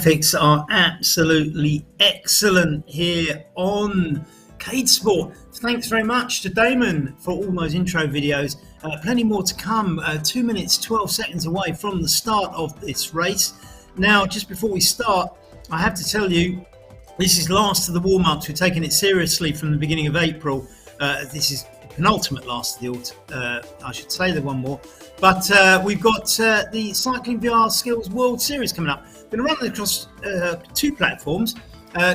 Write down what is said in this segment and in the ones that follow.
graphics are absolutely excellent here on Cade Sport. Thanks very much to Damon for all those intro videos. Plenty more to come. 2 minutes 12 seconds away from the start of this race. Now, just before we start, I have to tell you, this is last of the warm-ups. We're taking it seriously from the beginning of April. This is penultimate last of the autumn. I should say the one more. But we've got the Cycling VR Skills World Series coming up. We're going to run it across two platforms,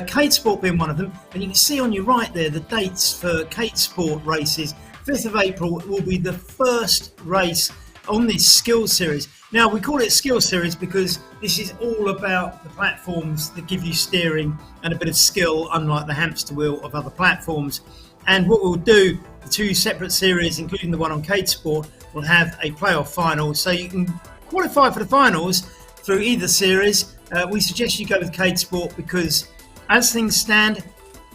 Cade Sport being one of them. And you can see on your right there the dates for Cade Sport races. 5th of April will be the first race on this Skills Series. Now, we call it Skills Series because this is all about the platforms that give you steering and a bit of skill, unlike the hamster wheel of other platforms. And what we'll do, the two separate series, including the one on Cade Sport, will have a playoff final. So you can qualify for the finals through either series. We suggest you go with Cade Sport because as things stand,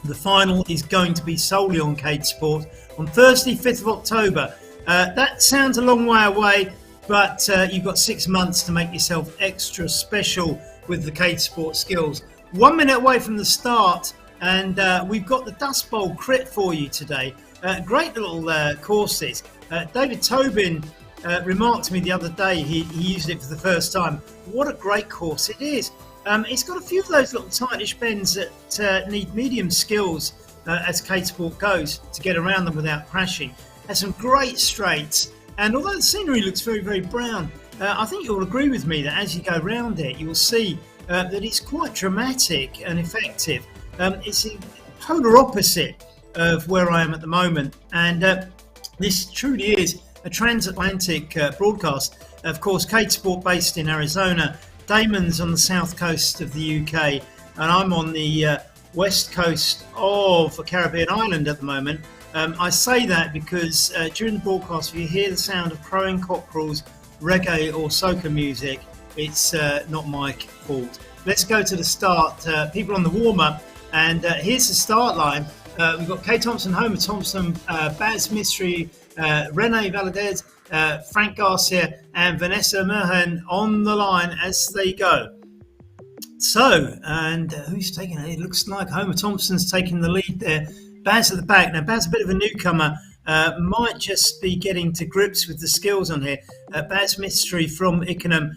the final is going to be solely on Cade Sport on Thursday, 5th of October. That sounds a long way away, but you've got 6 months to make yourself extra special with the Cade Sport skills. 1 minute away from the start, and we've got the Dust Bowl crit for you today. Great little courses. David Tobin remarked to me the other day, he used it for the first time. What a great course it is. It's got a few of those little tightish bends that need medium skills as Cade Sport goes to get around them without crashing. Has some great straights, and although the scenery looks very, very brown, I think you'll agree with me that as you go around it, you will see that it's quite dramatic and effective. It's the polar opposite of where I am at the moment, and this truly is a transatlantic broadcast. Of course, Cade Sport based in Arizona, Damon's on the south coast of the UK, and I'm on the west coast of a Caribbean island at the moment. I say that because during the broadcast, if you hear the sound of crowing cockerels, reggae or soca music, it's not my fault. Let's go to the start. People on the warm-up, and here's the start line. We've got Kay Thompson, Homer Thompson, Baz Mystery, Rene Valadez, Frank Garcia, and Vanessa Merhan on the line as they go. So, and who's taking it? It looks like Homer Thompson's taking the lead there. Baz at the back. Now, Baz, a bit of a newcomer, might just be getting to grips with the skills on here. Baz Mystery from Ickenham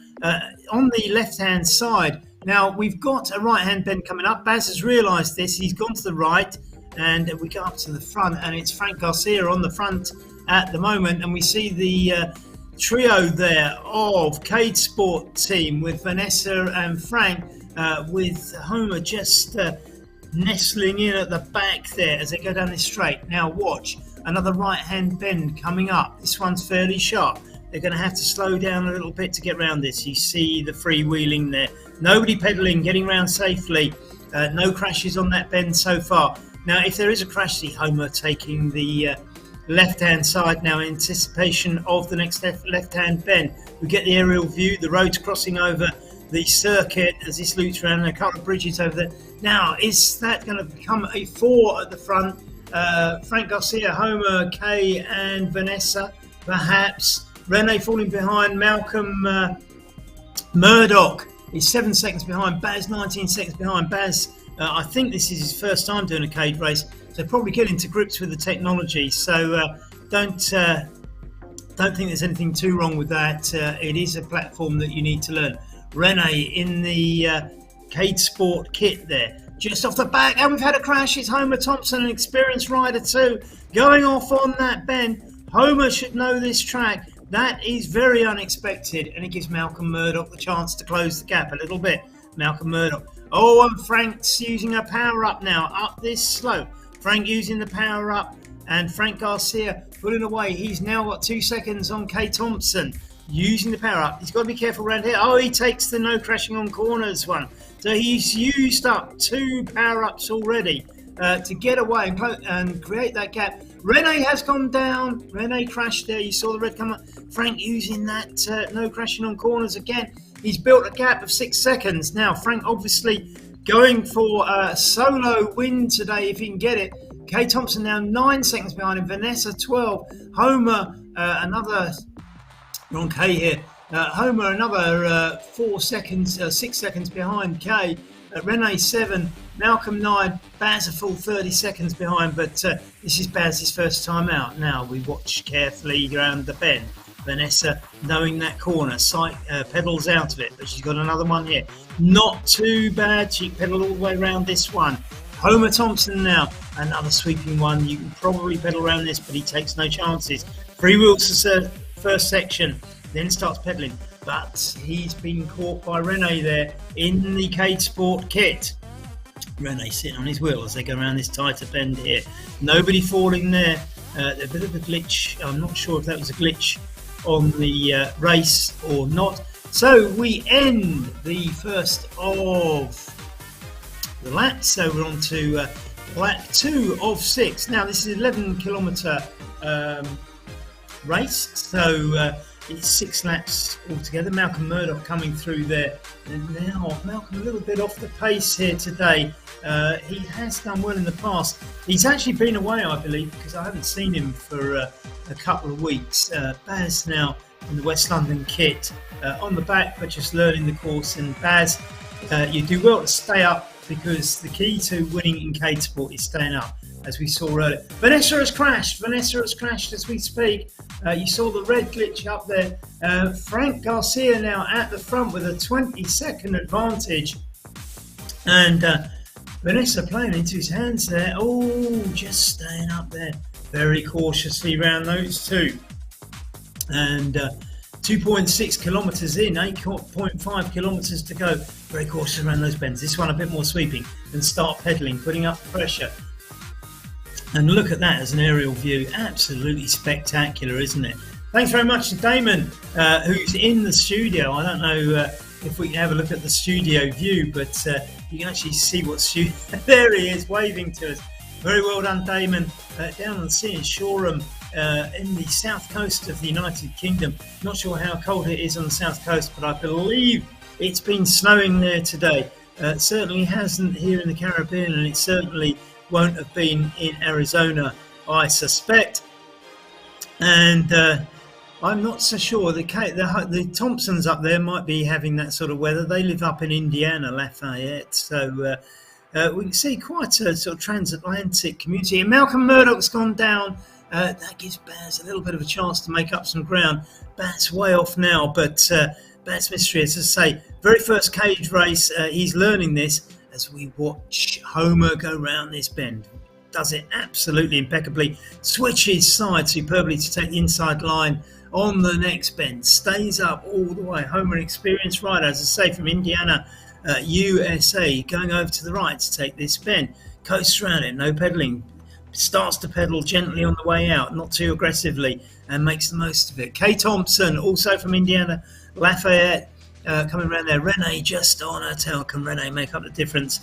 on the left-hand side. Now, we've got a right-hand bend coming up. Baz has realised this. He's gone to the right, and we go up to the front, and it's Frank Garcia on the front at the moment. And we see the trio there of Cade Sport team with Vanessa and Frank, with Homer just nestling in at the back there as they go down this straight. Now watch, another right-hand bend coming up. This one's fairly sharp. They're going to have to slow down a little bit to get around this. You see the freewheeling there. Nobody pedaling, getting around safely. No crashes on that bend so far. Now, if there is a crash, see Homer taking the left-hand side now in anticipation of the next left-hand bend. We get the aerial view, the road's crossing over the circuit as this loops around, and a couple of bridges over there. Now, is that going to become a four at the front? Frank Garcia, Homer, Kay, and Vanessa, perhaps. Rene falling behind. Malcolm Murdoch is 7 seconds behind. Baz 19 seconds behind. Baz, I think this is his first time doing a Cade race, so probably getting to grips with the technology. So don't think there's anything too wrong with that. It is a platform that you need to learn. Rene in the Cade Sport kit there, just off the back, and we've had a crash. It's Homer Thompson, an experienced rider too, going off on that bend. Homer should know this track. That is very unexpected, and it gives Malcolm Murdoch the chance to close the gap a little bit. Malcolm Murdoch. Oh, and Frank's using a power up now, up this slope. Frank using the power up, and Frank Garcia pulling away. He's now got 2 seconds on Kay Thompson, using the power up. He's got to be careful around here. Oh, he takes the no crashing on corners one. So he's used up 2 power ups already to get away and create that gap. Rene has gone down. Rene crashed there. You saw the red come up. Frank using that no crashing on corners again. He's built a gap of 6 seconds. Now, Frank obviously going for a solo win today if he can get it. Kay Thompson now 9 seconds behind him. Vanessa 12. Homer, another Ron Kay here. Homer another 4 seconds, 6 seconds behind Kay. Rene 7, Malcolm 9, Baz a full 30 seconds behind, but this is Baz's first time out. Now we watch carefully around the bend. Vanessa, knowing that corner, pedals out of it, but she's got another one here. Not too bad. She pedaled all the way around this one. Homer Thompson now, another sweeping one. You can probably pedal around this, but he takes no chances. Free wheels the first section, then starts pedaling. But he's been caught by Rene there in the Cade Sport kit. Rene sitting on his wheel as they go around this tighter bend here. Nobody falling there. A bit of a glitch. I'm not sure if that was a glitch on the race or not. So we end the first of the lap. So we're on to lap 2 of 6. Now this is an 11-kilometre race. So it's 6 laps altogether. Malcolm Murdoch coming through there. And now Malcolm a little bit off the pace here today. He has done well in the past. He's actually been away, I believe, because I haven't seen him for a couple of weeks. Baz now in the West London kit on the back, but just learning the course. And Baz, you do well to stay up, because the key to winning in Cade Sport is staying up, as we saw earlier. Vanessa has crashed as we speak. You saw the red glitch up there. Frank Garcia now at the front with a 20-second advantage. And Vanessa playing into his hands there. Oh, just staying up there very cautiously around those two. And 2.6 kilometres in, 8.5 kilometres to go. Very cautious around those bends. This one a bit more sweeping, and start pedalling, putting up pressure. And look at that as an aerial view. Absolutely spectacular, isn't it? Thanks very much to Damon, who's in the studio. I don't know if we can have a look at the studio view, but you can actually see what studio. There he is, waving to us. Very well done, Damon. Down on the sea in Shoreham, in the south coast of the United Kingdom. Not sure how cold it is on the south coast, but I believe it's been snowing there today. It certainly hasn't here in the Caribbean, and it certainly won't have been in Arizona, I suspect. And I'm not so sure. The Thompsons up there might be having that sort of weather. They live up in Indiana, Lafayette. So we can see quite a sort of transatlantic community. And Malcolm Murdoch's gone down. That gives Baz a little bit of a chance to make up some ground. Baz's way off now, but Baz Mystery, as I say, very first cage race. He's learning this as we watch Homer go round this bend. Does it absolutely impeccably. Switches side superbly to take the inside line on the next bend. Stays up all the way. Homer, experienced rider, as I say, from Indiana, USA, going over to the right to take this bend. Coasts around it, no pedaling. Starts to pedal gently on the way out, not too aggressively, and makes the most of it. Kay Thompson, also from Indiana, Lafayette, coming around there. Rene just on her tail. Can Rene make up the difference?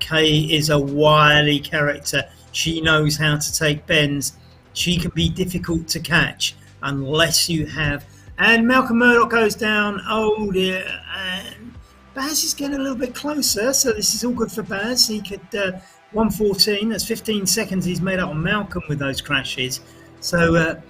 Kay is a wily character. She knows how to take bends. She can be difficult to catch unless you have. And Malcolm Murdoch goes down. Oh dear. And Baz is getting a little bit closer, so this is all good for Baz. He could 1:14. That's 15 seconds he's made up on Malcolm with those crashes. So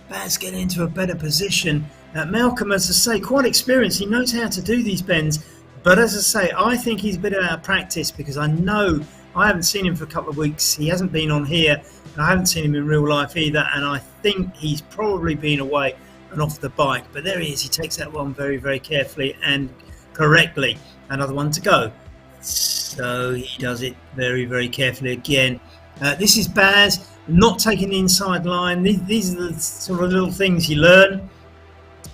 Baz getting into a better position. Malcolm, as I say, quite experienced. He knows how to do these bends. But as I say, I think he's a bit out of practice, because I know I haven't seen him for a couple of weeks. He hasn't been on here. And I haven't seen him in real life either. And I think he's probably been away and off the bike. But there he is. He takes that one very, very carefully and correctly. Another one to go. So he does it very, very carefully again. This is Baz, not taking the inside line. These are the sort of little things you learn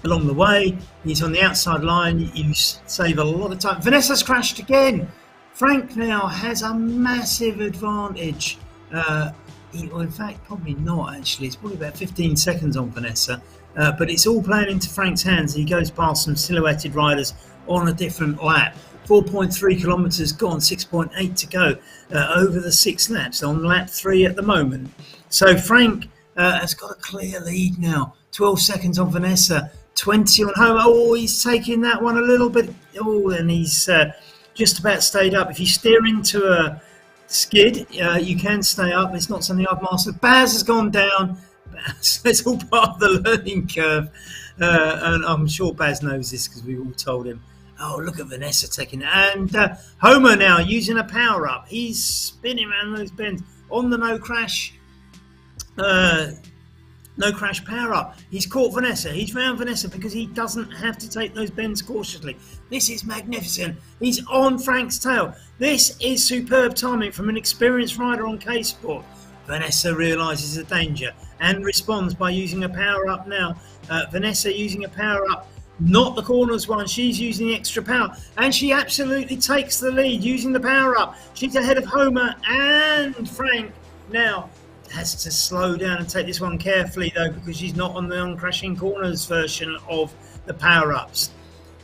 along the way. He's on the outside line. You save a lot of time. Vanessa's crashed again. Frank now has a massive advantage. Well, in fact, probably not, actually. It's probably about 15 seconds on Vanessa. But it's all playing into Frank's hands. He goes past some silhouetted riders on a different lap. 4.3 kilometres gone, 6.8 to go over the 6 laps, on lap 3 at the moment. So Frank has got a clear lead now. 12 seconds on Vanessa, 20 on Homer. Oh, he's taking that one a little bit. Oh, and he's just about stayed up. If you steer into a skid, you can stay up. It's not something I've mastered. Baz has gone down. It's all part of the learning curve. And I'm sure Baz knows this because we all told him. Oh, look at Vanessa taking it. And Homer now using a power up. He's spinning around those bends on the no crash. No crash power up. He's caught Vanessa. He's found Vanessa because he doesn't have to take those bends cautiously. This is magnificent. He's on Frank's tail. This is superb timing from an experienced rider on K-Sport. Vanessa realises the danger and responds by using a power up now. Vanessa using a power up, not the corners one. She's using the extra power, and she absolutely takes the lead using the power up. She's ahead of Homer and Frank now. Has to slow down and take this one carefully though, because she's not on the uncrashing corners version of the power-ups,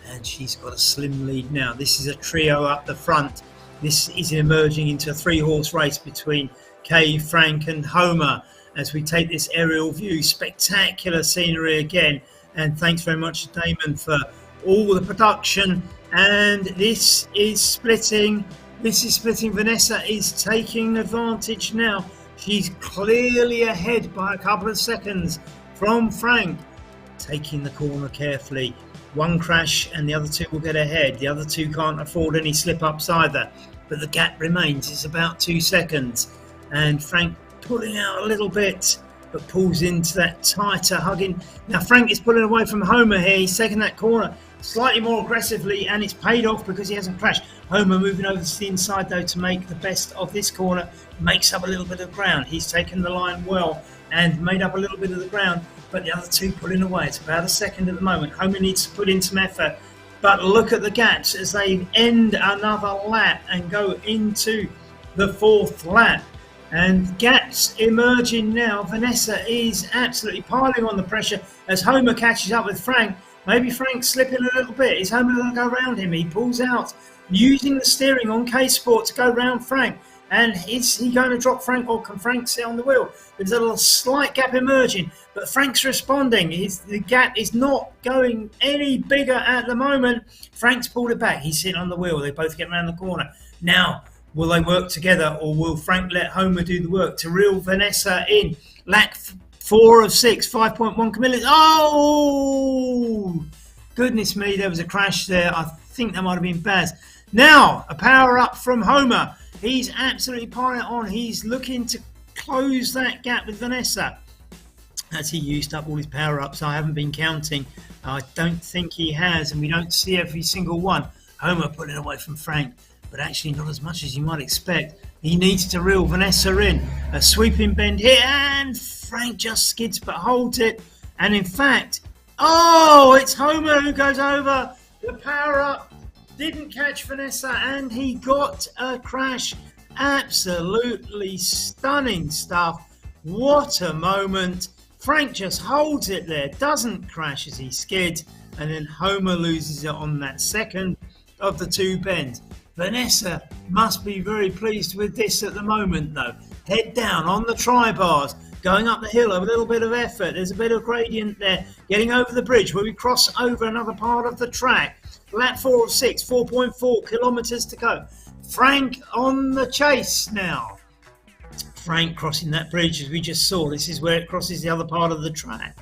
and she's got a slim lead now. This is a trio up the front. This is emerging into a 3-horse race between Kay, Frank and Homer as we take this aerial view. Spectacular scenery again, and thanks very much to Damon for all the production. And this is splitting. Vanessa is taking advantage now. She's clearly ahead by a couple of seconds from Frank. Taking the corner carefully. One crash and the other two will get ahead. The other two can't afford any slip-ups either. But the gap remains. It's about 2 seconds. And Frank pulling out a little bit, but pulls into that tighter hugging. Now Frank is pulling away from Homer here. He's taking that corner slightly more aggressively, and it's paid off because he hasn't crashed. Homer moving over to the inside though to make the best of this corner, makes up a little bit of ground. He's taken the line well and made up a little bit of the ground, but the other two pulling away. It's about a second at the moment. Homer needs to put in some effort, but look at the gaps as they end another lap and go into the 4th lap. And gaps emerging now. Vanessa is absolutely piling on the pressure as Homer catches up with Frank. Maybe Frank's slipping a little bit. Is Homer going to go around him? He pulls out, using the steering on K-Sport to go round Frank. And is he going to drop Frank, or can Frank sit on the wheel? There's a little slight gap emerging, but Frank's responding. The gap is not going any bigger at the moment. Frank's pulled it back. He's sitting on the wheel. They both get around the corner. Now, will they work together, or will Frank let Homer do the work to reel Vanessa in? Lap 4 of 6, 5.1 kilometers. Oh, goodness me, there was a crash there. I think that might have been Baz. Now, a power up from Homer. He's absolutely piling it on. He's looking to close that gap with Vanessa. Has he used up all his power ups? I haven't been counting. I don't think he has, and we don't see every single one. Homer pulling away from Frank, but actually not as much as you might expect. He needs to reel Vanessa in. A sweeping bend here, and Frank just skids but holds it. And in fact, oh, it's Homer who goes over. The power up didn't catch Vanessa, and he got a crash. Absolutely stunning stuff. What a moment. Frank just holds it there, doesn't crash as he skids, and then Homer loses it on that second of the 2 bends. Vanessa must be very pleased with this at the moment though. Head down on the tri-bars, going up the hill with a little bit of effort. There's a bit of gradient there, getting over the bridge where we cross over another part of the track. Lap 4 of 6, 4.4 kilometres to go. Frank on the chase now. Frank crossing that bridge as we just saw. This is where it crosses the other part of the track.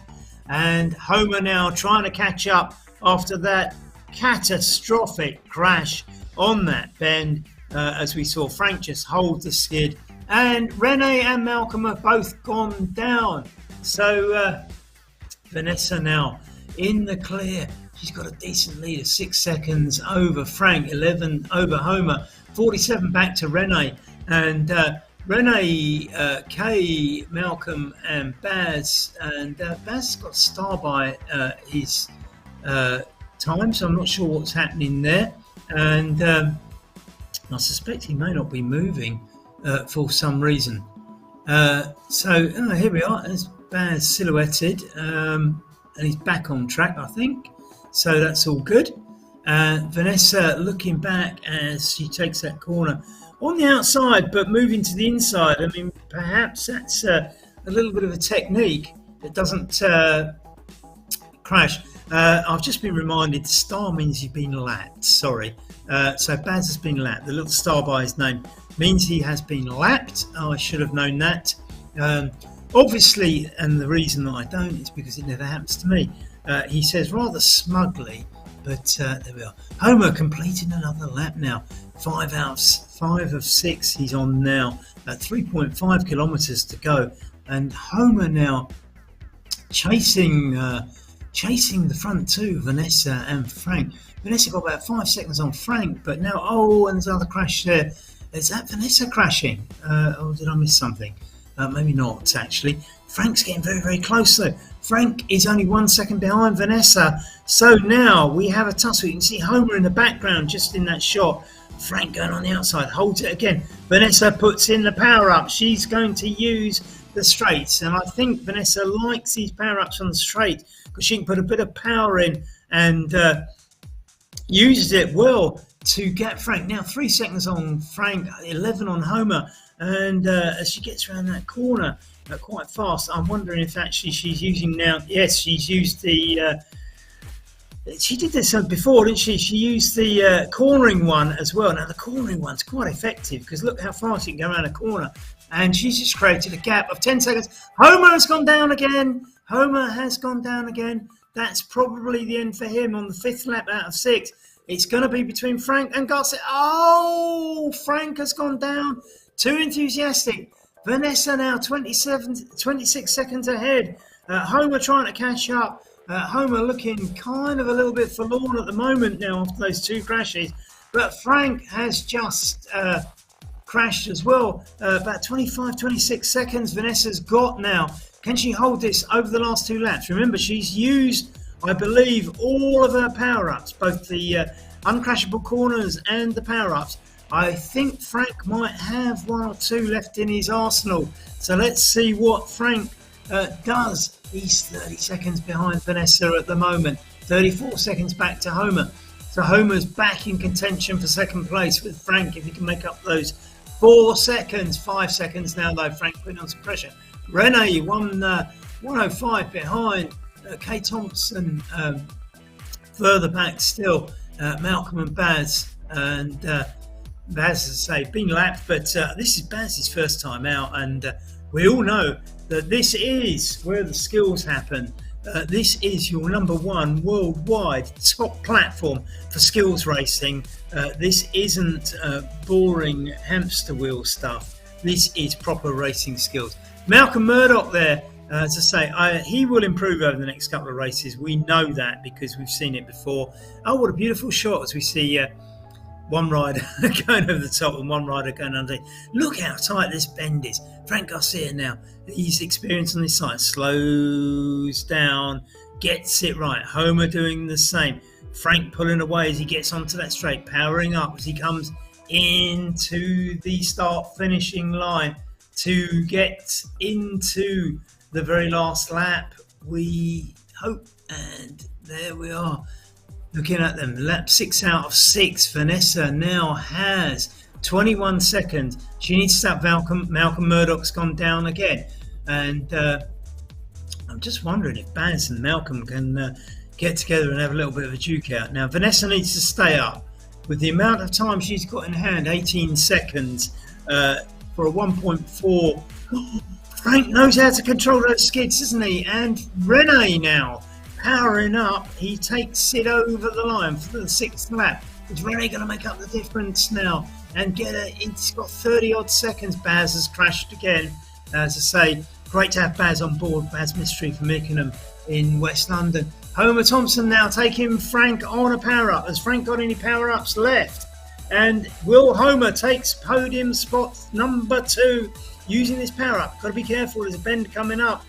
And Homer now trying to catch up after that catastrophic crash on that bend, as we saw Frank just hold the skid, and Renee and Malcolm have both gone down. So Vanessa now in the clear. She's got a decent lead of 6 seconds over Frank, 11 over Homer, 47 back to Renee, and Renee, Kay, Malcolm and Baz, and Baz got a star by his time, so I'm not sure what's happening there. And I suspect he may not be moving for some reason. So here we are. There's Baz silhouetted, and he's back on track, I think. So that's all good. Vanessa looking back as she takes that corner on the outside, but moving to the inside. I mean, perhaps that's a little bit of a technique that doesn't crash. I've just been reminded the star means you've been lapped. Sorry. So Baz has been lapped. The little star by his name means he has been lapped. Oh, I should have known that. Obviously, and the reason that I don't is because it never happens to me. he says rather smugly. But there we are. Homer completing another lap now. 5 of 6 he's on now. 3.5 kilometers to go. And Homer now chasing the front two, Vanessa and Frank. Vanessa got about 5 seconds on Frank, but now, and there's another crash there. Is that Vanessa crashing? Or did I miss something? Maybe not, actually. Frank's getting very, very close, though. Frank is only 1 second behind Vanessa. So now we have a tussle. You can see Homer in the background, just in that shot. Frank going on the outside, holds it again. Vanessa puts in the power up. She's going to use the straights, and I think Vanessa likes these power ups on the straight because she can put a bit of power in and uses it well to get Frank. Now 3 seconds on Frank, 11 on Homer, and as she gets around that corner quite fast, I'm wondering if actually she's using now. Yes, she's used the. She did this before, didn't she? She used the cornering one as well. Now the cornering one's quite effective because look how fast you can go around a corner. And she's just created a gap of 10 seconds. Homer has gone down again. That's probably the end for him on the 5th lap out of 6. It's going to be between Frank and Gossett. Oh, Frank has gone down. Too enthusiastic. Vanessa now 26 seconds ahead. Homer trying to catch up. Homer looking kind of a little bit forlorn at the moment now after those 2 crashes. But Frank has just crashed as well. About 26 seconds Vanessa's got now. Can she hold this over the last 2 laps? Remember, she's used, I believe, all of her power-ups, both the uncrashable corners and the power-ups. I think Frank might have 1 or 2 left in his arsenal. So let's see what Frank does. He's 30 seconds behind Vanessa at the moment. 34 seconds back to Homer. So Homer's back in contention for 2nd place with Frank if he can make up those 4 seconds. 5 seconds now though. Frank putting on some pressure. Renee 105 behind. Kay Thompson further back still. Malcolm and Baz. And Baz, as I say, been lapped, but this is Baz's first time out, and we all know that this is where the skills happen. This is your #1 worldwide top platform for skills racing. This isn't boring hamster wheel stuff. This is proper racing skills. Malcolm Murdoch there, as I say, he will improve over the next couple of races. We know that because we've seen it before. Oh, what a beautiful shot as we see one rider going over the top and one rider going underneath. Look how tight this bend is. Frank Garcia now, he's experienced on this side, slows down, gets it right. Homer doing the same. Frank pulling away as he gets onto that straight, powering up as he comes into the start finishing line to get into the very last lap, we hope. And there we are. Looking at them, lap 6 out of 6. Vanessa now has 21 seconds. She needs to stop Malcolm. Malcolm Murdoch's gone down again. And I'm just wondering if Baz and Malcolm can get together and have a little bit of a duke out. Now, Vanessa needs to stay up. With the amount of time she's got in hand, 18 seconds for a 1.4. Frank knows how to control those skids, doesn't he? And Renee now powering up, he takes it over the line for the 6th lap. Is Renee going to make up the difference now and get it? It's got 30 odd seconds. Baz has crashed again. As I say, great to have Baz on board. Baz Mystery from Mickenham in West London. Homer Thompson now taking Frank on a power up. Has Frank got any power ups left? And will Homer takes podium spot #2 using this power up? Got to be careful, there's a bend coming up.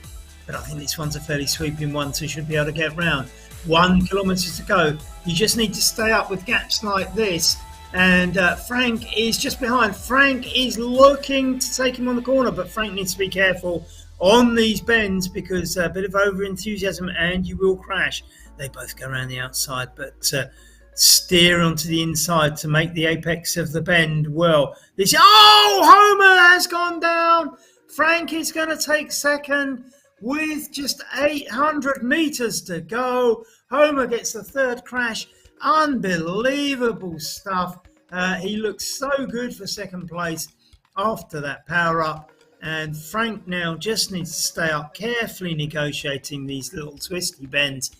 But I think this one's a fairly sweeping one, so you should be able to get round. 1 kilometre to go. You just need to stay up with gaps like this. And Frank is just behind. Frank is looking to take him on the corner, but Frank needs to be careful on these bends because a bit of over-enthusiasm and you will crash. They both go around the outside, but steer onto the inside to make the apex of the bend well. Homer has gone down. Frank is going to take 2nd. With just 800 metres to go, Homer gets the 3rd crash. Unbelievable stuff. He looks so good for 2nd place after that power up. And Frank now just needs to stay up, carefully negotiating these little twisty bends.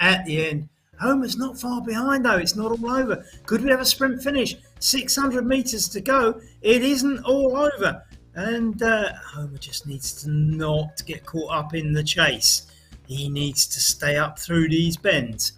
at the end. Homer's not far behind though. It's not all over. Could we have a sprint finish? 600 meters to go. It isn't all over. And Homer just needs to not get caught up in the chase. He needs to stay up through these bends.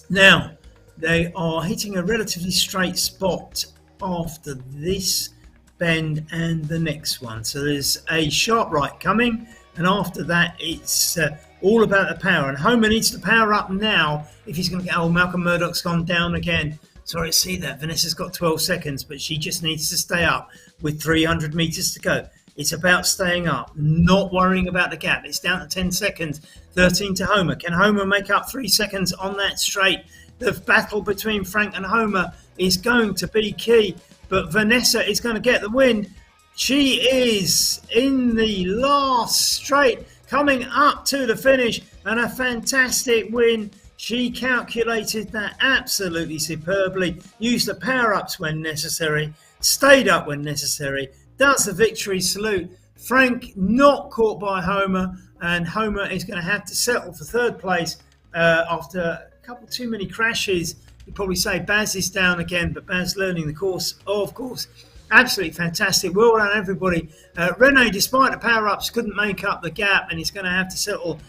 Now, they are hitting a relatively straight spot after this bend and the next one. So there's a sharp right coming, and after that it's all about the power. And Homer needs to power up now if he's going to get... Oh, Malcolm Murdoch's gone down again. Sorry to see that. Vanessa's got 12 seconds, but she just needs to stay up with 300 meters to go. It's about staying up, not worrying about the gap. It's down to 10 seconds, 13 to Homer. Can Homer make up 3 seconds on that straight? The battle between Frank and Homer is going to be key, but Vanessa is going to get the win. She is in the last straight, coming up to the finish, and a fantastic win. She calculated that absolutely superbly, used the power-ups when necessary, stayed up when necessary, does the victory salute. Frank not caught by Homer, and Homer is going to have to settle for third place after a couple too many crashes. You'd probably say Baz is down again, but Baz learning the course, of course. Absolutely fantastic. Well done, everybody. Rene, despite the power-ups, couldn't make up the gap, and he's going to have to settle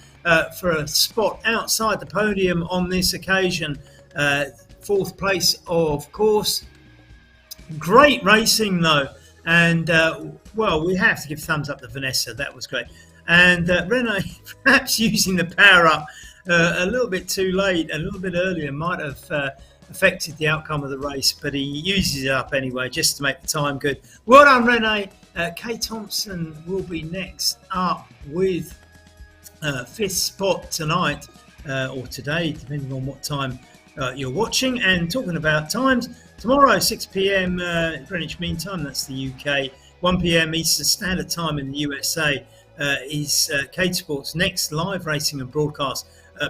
for a spot outside the podium on this occasion. Fourth place, of course. Great racing, though. And, well, we have to give thumbs up to Vanessa. That was great. And Rene, perhaps using the power-up a little bit too late, a little bit earlier, might have affected the outcome of the race, but he uses it up anyway just to make the time good. Well done, Rene. Kay Thompson will be next up with fifth spot tonight or today, depending on what time you're watching. And talking about times, tomorrow 6 p.m. Greenwich Mean Time, that's the UK, 1 p.m. Eastern Standard Time in the USA is Cade Sports' next live racing and broadcast.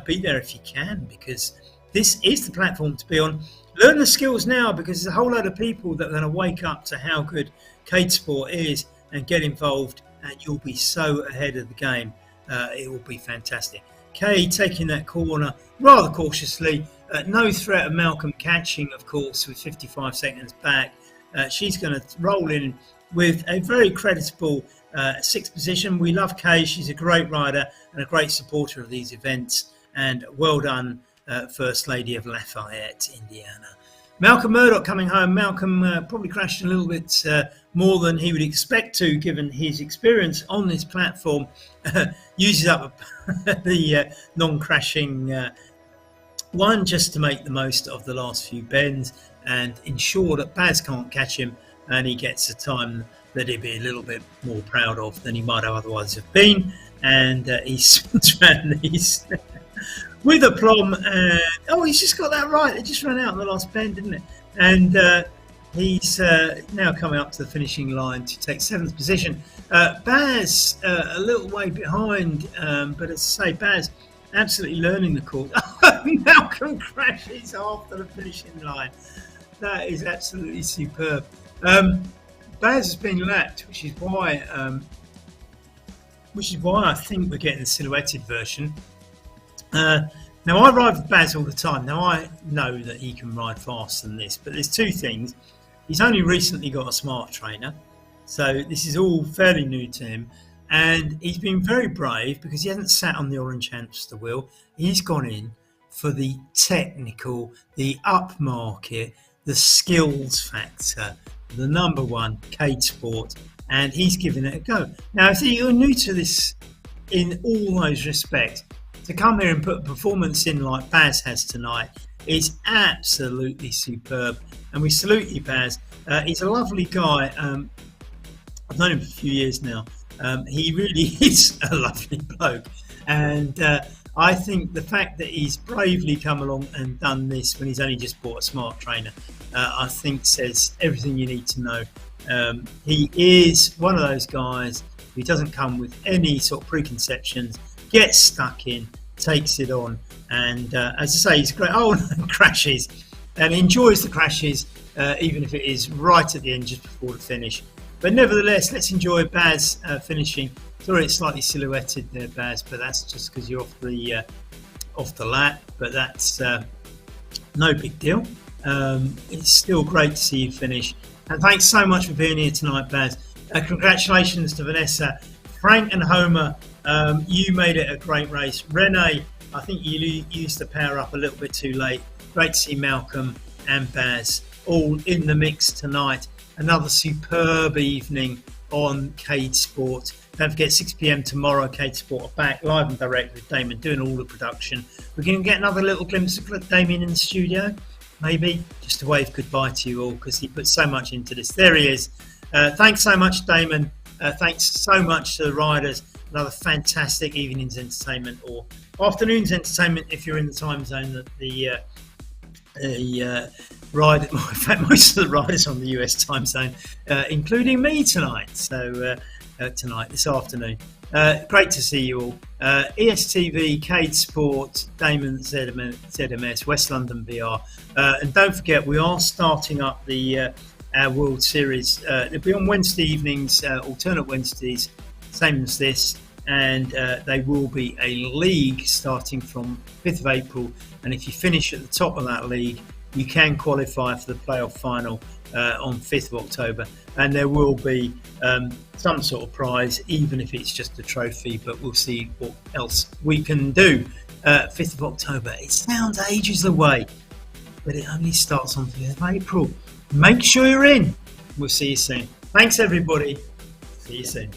Be there if you can, because this is the platform to be on. Learn the skills now, because there's a whole load of people that are going to wake up to how good Cade Sport is and get involved, and you'll be so ahead of the game. It will be fantastic. Kay taking that corner rather cautiously. No threat of Malcolm catching, of course, with 55 seconds back. She's going to roll in with a very creditable sixth position. We love Kay. She's a great rider and a great supporter of these events. And well done, First Lady of Lafayette, Indiana. Malcolm Murdoch coming home. Malcolm probably crashed a little bit more than he would expect to, given his experience on this platform. Uses up the non-crashing one just to make the most of the last few bends and ensure that Baz can't catch him, and he gets a time that he'd be a little bit more proud of than he might have otherwise have been. And he swings around these with aplomb. And oh, he's just got that right. It just ran out in the last bend, didn't it? And he's now coming up to the finishing line to take seventh position. Baz a little way behind, but as I say, Baz absolutely learning the course. Malcolm crashes after the finishing line. That is absolutely superb. Baz has been lapped, which is why I think we're getting the silhouetted version. Now, I ride with Baz all the time. Now, I know that he can ride faster than this, but there's two things. He's only recently got a smart trainer, so this is all fairly new to him. And he's been very brave because he hasn't sat on the orange hamster wheel. He's gone in for the technical, the upmarket, the skills factor, the number one, Cade Sport, and he's given it a go. Now, if you're new to this in all those respects, to come here and put a performance in like Baz has tonight is absolutely superb. And we salute you, Baz. He's a lovely guy. I've known him for a few years now. He really is a lovely bloke. And I think the fact that he's bravely come along and done this when he's only just bought a smart trainer, I think says everything you need to know. He is one of those guys who doesn't come with any sort of preconceptions, gets stuck in, takes it on, and as I say, he's great. Oh, and crashes, and enjoys the crashes, even if it is right at the end, just before the finish. But nevertheless, let's enjoy Baz finishing. Sorry, it's slightly silhouetted there, Baz, but that's just because you're off the lap, but that's no big deal. It's still great to see you finish. And thanks so much for being here tonight, Baz. Congratulations to Vanessa, Frank and Homer. You made it a great race. Renee, I think you used the power up a little bit too late. Great to see Malcolm and Baz all in the mix tonight. Another superb evening on Cade Sport. Don't forget, 6 p.m. tomorrow, Cade Sport are back live and direct with Damon doing all the production. We're going to get another little glimpse of Damien in the studio, maybe, just to wave goodbye to you all, because he put so much into this. There he is. Thanks so much, Damon. Thanks so much to the riders. Another fantastic evening's entertainment, or afternoon's entertainment if you're in the time zone that the ride. In fact, most of the riders on the US time zone, including me tonight. So this afternoon. Great to see you all. ESTV, Cade Sport, Damon ZMS, West London VR, and don't forget we are starting up the our World Series. It'll be on Wednesday evenings, alternate Wednesdays, same as this, and they will be a league starting from 5th of April. And if you finish at the top of that league, you can qualify for the playoff final on 5th of October. And there will be some sort of prize, even if it's just a trophy, but we'll see what else we can do. 5th of October, it sounds ages away, but it only starts on 5th of April. Make sure you're in. We'll see you soon. Thanks, everybody. See you soon.